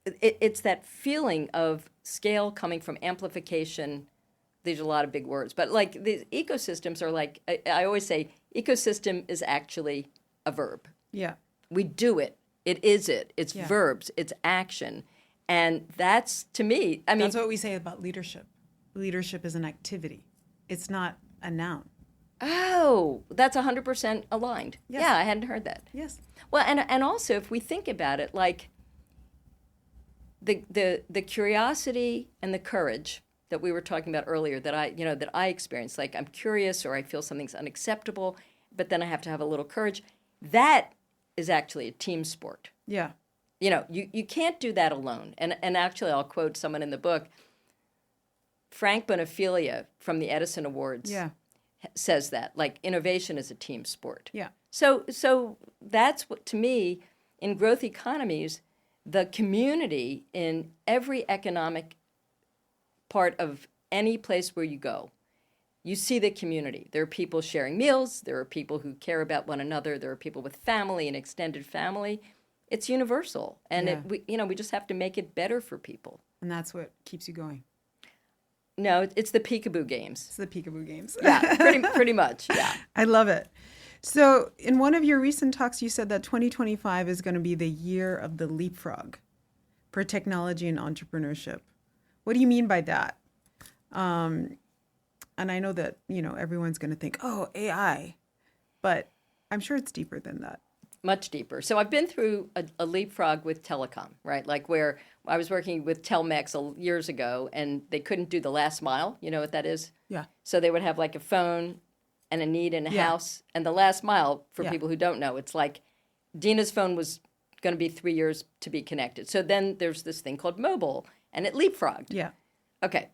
It's that feeling of scale coming from amplification. These are a lot of big words, but like the ecosystems are like, I always say ecosystem is actually a verb. Yeah. We do it. It is it. It's verbs. It's action. And that's, to me, I mean. That's what we say about leadership. Leadership is an activity. It's not a noun. Oh, that's 100% aligned. Yes. Yeah, I hadn't heard that. Yes. Well, and also if we think about it, like the curiosity and the courage that we were talking about earlier that I experienced, like I'm curious or I feel something's unacceptable, but then I have to have a little courage. That is actually a team sport. Yeah. You can't do that alone. And actually, I'll quote someone in the book, Frank Bonafiglia from the Edison Awards says that, like, innovation is a team sport. Yeah. So that's what, to me, in growth economies, the community in every economic part of any place where you go, you see the community. There are people sharing meals. There are people who care about one another. There are people with family and extended family. It's universal. And we just have to make it better for people. And that's what keeps you going. No, it's the peekaboo games. It's the peekaboo games. Yeah, pretty much, yeah. I love it. So in one of your recent talks, you said that 2025 is going to be the year of the leapfrog for technology and entrepreneurship. What do you mean by that? And I know that, everyone's going to think, oh, AI, but I'm sure it's deeper than that. Much deeper. So I've been through a leapfrog with telecom, right? Like where I was working with Telmex years ago, and they couldn't do the last mile. You know what that is? Yeah. So they would have like a phone and a need in a house, and the last mile, for people who don't know, it's like Dina's phone was going to be 3 years to be connected. So then there's this thing called mobile, and it leapfrogged. Yeah. Okay.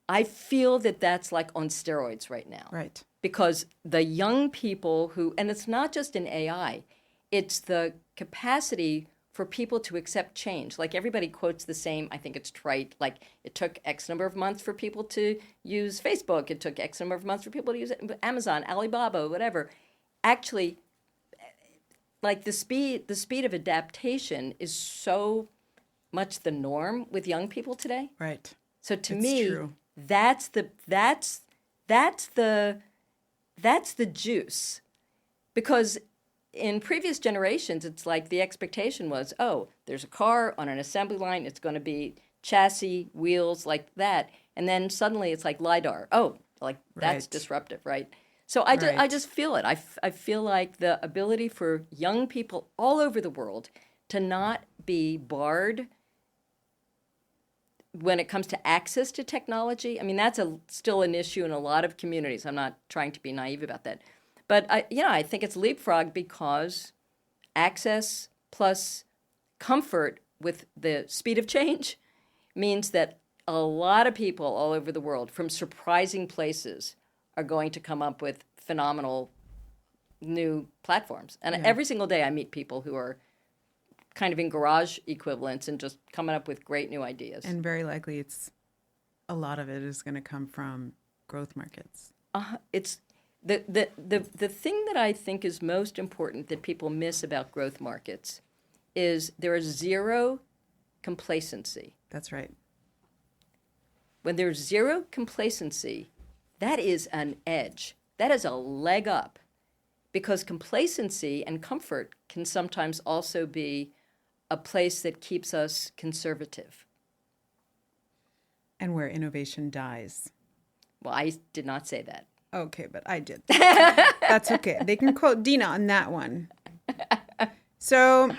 I feel that that's like on steroids right now. Right. Because the young people and it's not just in AI, it's the capacity for people to accept change. Like everybody quotes the same, I think it's trite, like it took X number of months for people to use Facebook. It took X number of months for people to use Amazon, Alibaba, whatever. Actually, like the speed of adaptation is so much the norm with young people today. Right. So to It's me, true. that's the juice. Because in previous generations, it's like the expectation was, oh, there's a car on an assembly line. It's going to be chassis, wheels, like that. And then suddenly it's like LiDAR. Oh, like that's Right. disruptive, right? So I just feel it. I feel like the ability for young people all over the world to not be barred when it comes to access to technology. I mean, that's still an issue in a lot of communities. I'm not trying to be naive about that. But I think it's leapfrog because access plus comfort with the speed of change means that a lot of people all over the world from surprising places are going to come up with phenomenal new platforms. And every single day I meet people who are kind of in garage equivalents and just coming up with great new ideas. And very likely a lot of it is going to come from growth markets. It's the thing that I think is most important that people miss about growth markets is there is zero complacency. That's right. When there's zero complacency, that is an edge. That is a leg up. Because complacency and comfort can sometimes also be a place that keeps us conservative. And where innovation dies. Well, I did not say that. Okay, but I did. That's okay. They can quote Dina on that one. So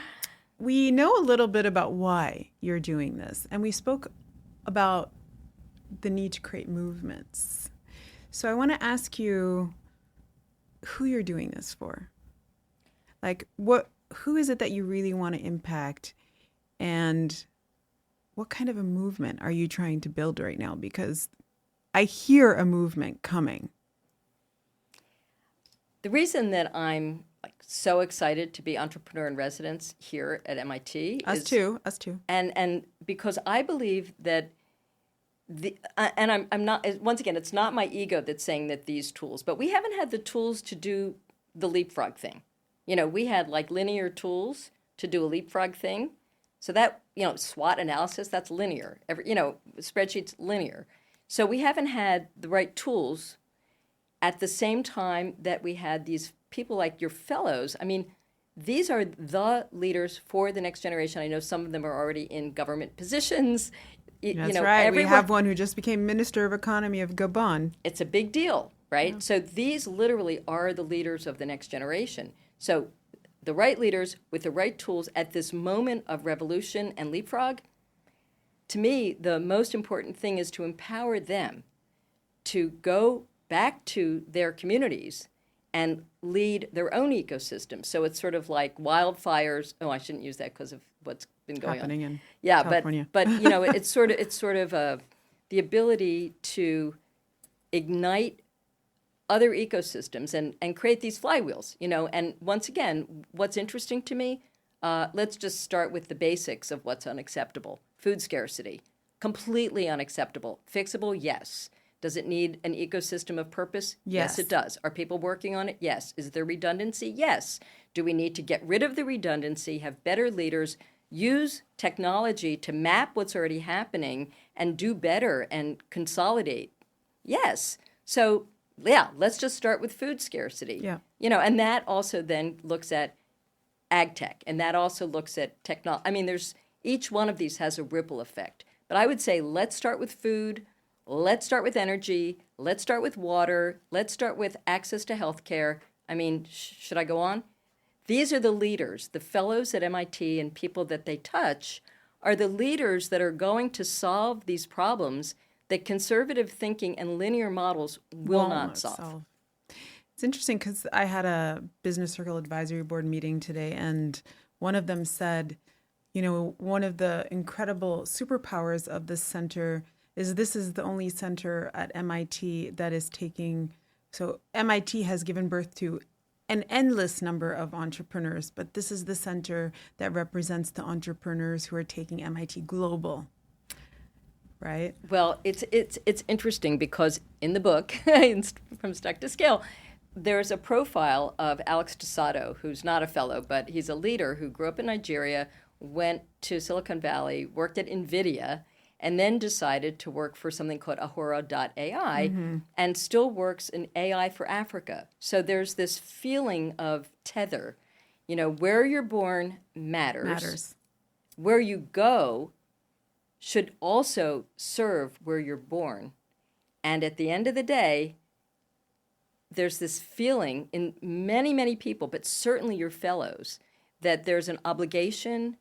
we know a little bit about why you're doing this. And we spoke about the need to create movements. So I want to ask you who you're doing this for. Like, who is it that you really want to impact? And what kind of a movement are you trying to build right now? Because I hear a movement coming. The reason that I'm so excited to be entrepreneur in residence here at MIT Us too. And because I believe that and I'm not, once again, it's not my ego that's saying that these tools, but we haven't had the tools to do the leapfrog thing. We had linear tools to do a leapfrog thing. So that, SWOT analysis, that's linear. Spreadsheets, linear. So we haven't had the right tools at the same time that we had these people like your fellows. I mean, these are the leaders for the next generation. I know some of them are already in government positions. That's right. We have one who just became Minister of Economy of Gabon. It's a big deal, right? Yeah. So these literally are the leaders of the next generation. So the right leaders with the right tools at this moment of revolution and leapfrog, to me, the most important thing is to empower them to go back to their communities and lead their own ecosystem. So it's sort of like wildfires. Oh, I shouldn't use that because of what's been going happening on. In California. But it's sort of the ability to ignite other ecosystems and create these flywheels. And once again, what's interesting to me, let's just start with the basics of what's unacceptable. Food scarcity, completely unacceptable. Fixable, yes. Does it need an ecosystem of purpose? Yes, it does. Are people working on it? Yes. Is there redundancy? Yes. Do we need to get rid of the redundancy, have better leaders, use technology to map what's already happening and do better and consolidate? Yes. So, yeah, let's just start with food scarcity. Yeah. And that also then looks at ag tech, and that also looks at technology. I mean, each one of these has a ripple effect. But I would say let's start with food. Let's start with energy. Let's start with water. Let's start with access to healthcare. I mean, should I go on? These are the leaders. The fellows at MIT and people that they touch are the leaders that are going to solve these problems that conservative thinking and linear models will not solve. It's interesting because I had a business circle advisory board meeting today, and one of them said, one of the incredible superpowers of this center is this is the only center at MIT that is so MIT has given birth to an endless number of entrepreneurs, but this is the center that represents the entrepreneurs who are taking MIT global, right? Well, it's interesting because in the book, From Stuck to Scale, there's a profile of Alex Desato, who's not a fellow, but he's a leader who grew up in Nigeria, went to Silicon Valley, worked at NVIDIA, and then decided to work for something called Ahura.ai, and still works in AI for Africa. So there's this feeling of tether. Where you're born matters. Where you go should also serve where you're born. And at the end of the day, there's this feeling in many, many people, but certainly your fellows, that there's an obligation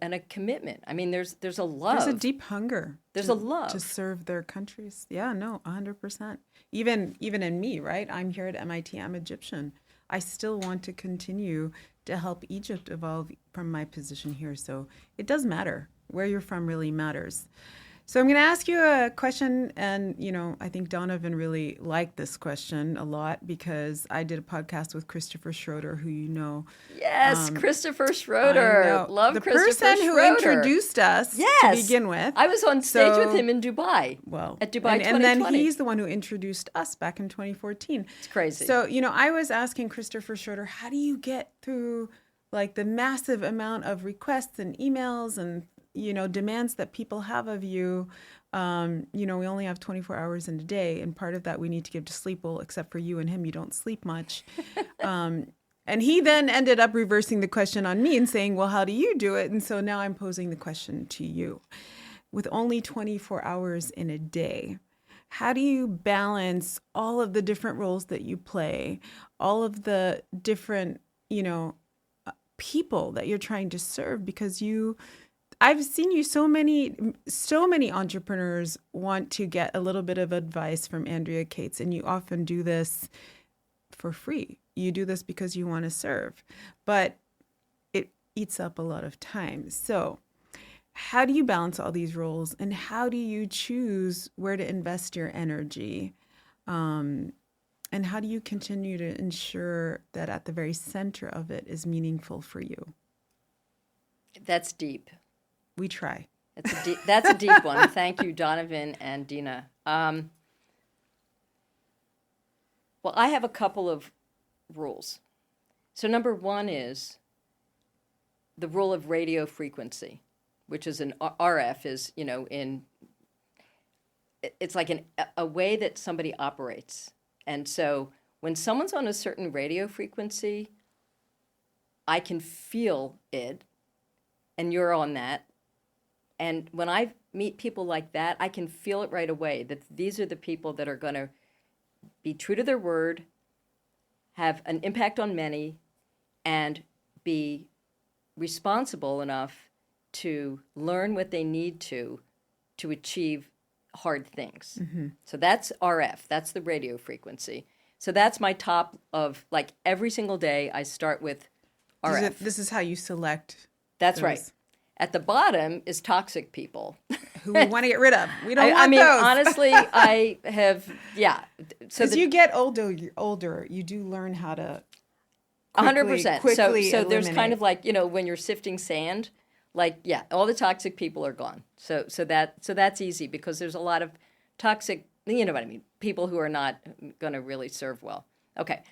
and a commitment. I mean, there's a love. There's a deep hunger. There's a love to serve their countries. Yeah, no, 100%. Even in me, right? I'm here at MIT. I'm Egyptian. I still want to continue to help Egypt evolve from my position here. So it does matter. Where you're from really matters. So I'm going to ask you a question, and I think Donovan really liked this question a lot because I did a podcast with Christopher Schroeder, who you know. Yes, Christopher Schroeder. Love the Christopher person Schroeder. who introduced us to begin with. I was on stage with him in Dubai. Well, at Dubai 2020. And then he's the one who introduced us back in 2014. It's crazy. So, I was asking Christopher Schroeder, how do you get through like the massive amount of requests and emails and demands that people have of you? We only have 24 hours in a day, and part of that we need to give to sleep. Well, except for you and him, you don't sleep much. And he then ended up reversing the question on me and saying, well, how do you do it? And so now I'm posing the question to you. With only 24 hours in a day, how do you balance all of the different roles that you play, all of the different, people that you're trying to serve? Because I've seen you, so many entrepreneurs want to get a little bit of advice from Andrea Kates, and you often do this for free. You do this because you want to serve, but it eats up a lot of time. So how do you balance all these roles, and how do you choose where to invest your energy? And how do you continue to ensure that at the very center of it is meaningful for you? That's deep. We try. That's a deep one. Thank you, Donovan and Dina. Well, I have a couple of rules. So number one is the rule of radio frequency, which is an RF is, it's like a way that somebody operates. And so when someone's on a certain radio frequency, I can feel it, and you're on that. And when I meet people like that, I can feel it right away that these are the people that are going to be true to their word, have an impact on many, and be responsible enough to learn what they need to achieve hard things. Mm-hmm. So that's RF. That's the radio frequency. So that's my top of, like, every single day I start with RF. This is how you select. That's those. right. At the bottom is toxic people. Who we want to get rid of. We don't want those. Honestly, I have, yeah. So as you get older, you do learn how to 100%. So there's kind of like, when you're sifting sand, like, yeah, all the toxic people are gone. So that's easy because there's a lot of toxic, you know what I mean, people who are not going to really serve well. Okay.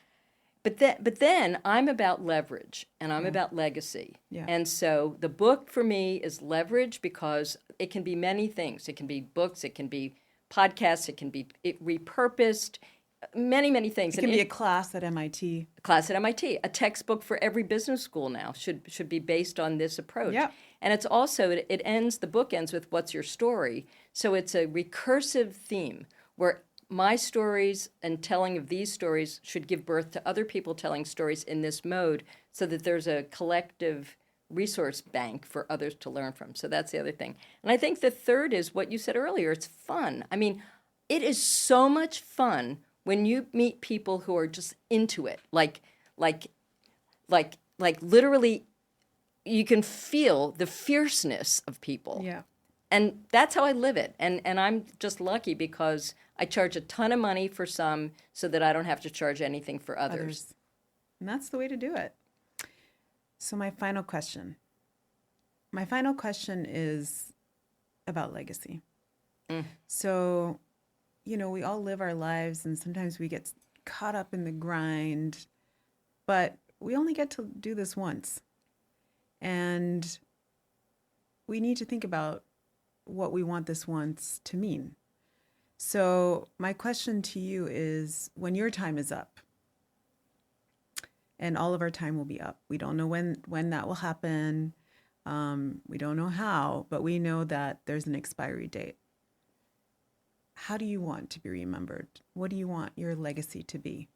But then I'm about leverage, and I'm about legacy. Yeah. And so the book for me is leverage because it can be many things. It can be books, it can be podcasts, it can be repurposed, many things. It can be a class at MIT. A textbook for every business school now should be based on this approach. Yeah. And it's also, the book ends with what's your story. So it's a recursive theme where my stories and telling of these stories should give birth to other people telling stories in this mode so that there's a collective resource bank for others to learn from. So that's the other thing. And I think the third is what you said earlier. It's fun. I mean, it is so much fun when you meet people who are just into it. Like literally you can feel the fierceness of people. Yeah. And that's how I live it. And I'm just lucky because I charge a ton of money for some so that I don't have to charge anything for others. And that's the way to do it. So my final question is about legacy. So, we all live our lives and sometimes we get caught up in the grind, but we only get to do this once. And we need to think about what we want this once to mean. So my question to you is, when your time is up, and all of our time will be up, we don't know when that will happen. We don't know how, but we know that there's an expiry date. How do you want to be remembered? What do you want your legacy to be?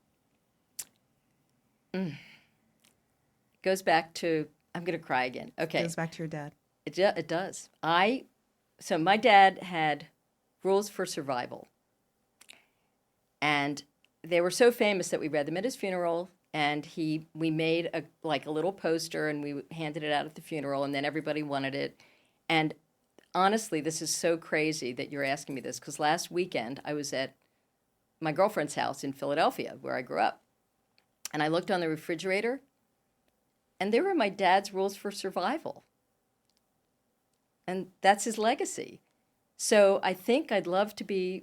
Goes back to I'm going to cry again. Okay. Goes back to your dad. It does. So my dad had rules for survival. And they were so famous that we read them at his funeral, and we made a little poster, and we handed it out at the funeral, and then everybody wanted it. And honestly, this is so crazy that you're asking me this, because last weekend I was at my girlfriend's house in Philadelphia, where I grew up. And I looked on the refrigerator, and there were my dad's rules for survival. And that's his legacy. So I think I'd love to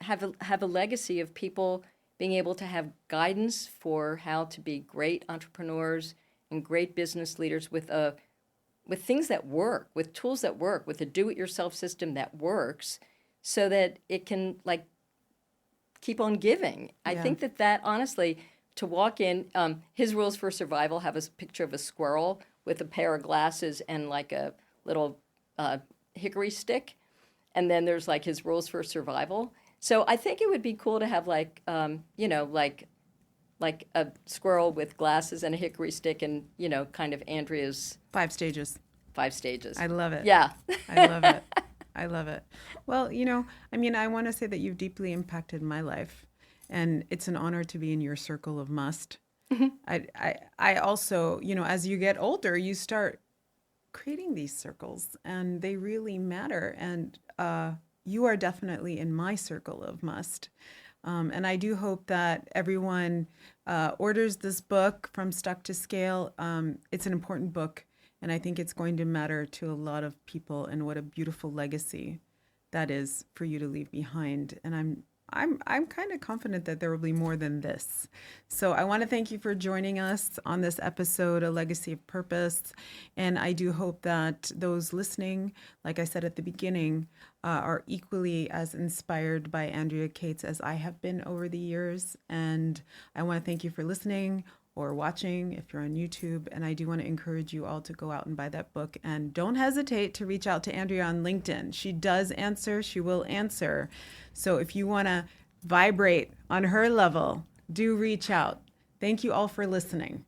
have a legacy of people being able to have guidance for how to be great entrepreneurs and great business leaders with things that work, with tools that work, with a do-it-yourself system that works, so that it can keep on giving. Yeah. I think that honestly, to walk in, his rules for survival have a picture of a squirrel with a pair of glasses and a little hickory stick, and then there's his rules for survival. So I think it would be cool to have a squirrel with glasses and a hickory stick, and kind of Andrea's 5 stages. 5 stages. I love it. Yeah. I love it. I love it. Well, I want to say that you've deeply impacted my life, and it's an honor to be in your circle of must. Mm-hmm. I also, as you get older, you start creating these circles, and they really matter. And you are definitely in my circle of must. And I do hope that everyone orders this book, From Stuck to Scale. It's an important book, and I think it's going to matter to a lot of people, and what a beautiful legacy that is for you to leave behind. And I'm kind of confident that there will be more than this. So I want to thank you for joining us on this episode, A Legacy of Purpose. And I do hope that those listening, like I said at the beginning, are equally as inspired by Andrea Kates as I have been over the years. And I want to thank you for listening or watching if you're on YouTube. And I do want to encourage you all to go out and buy that book. And don't hesitate to reach out to Andrea on LinkedIn. She does answer. She will answer. So if you want to vibrate on her level, do reach out. Thank you all for listening.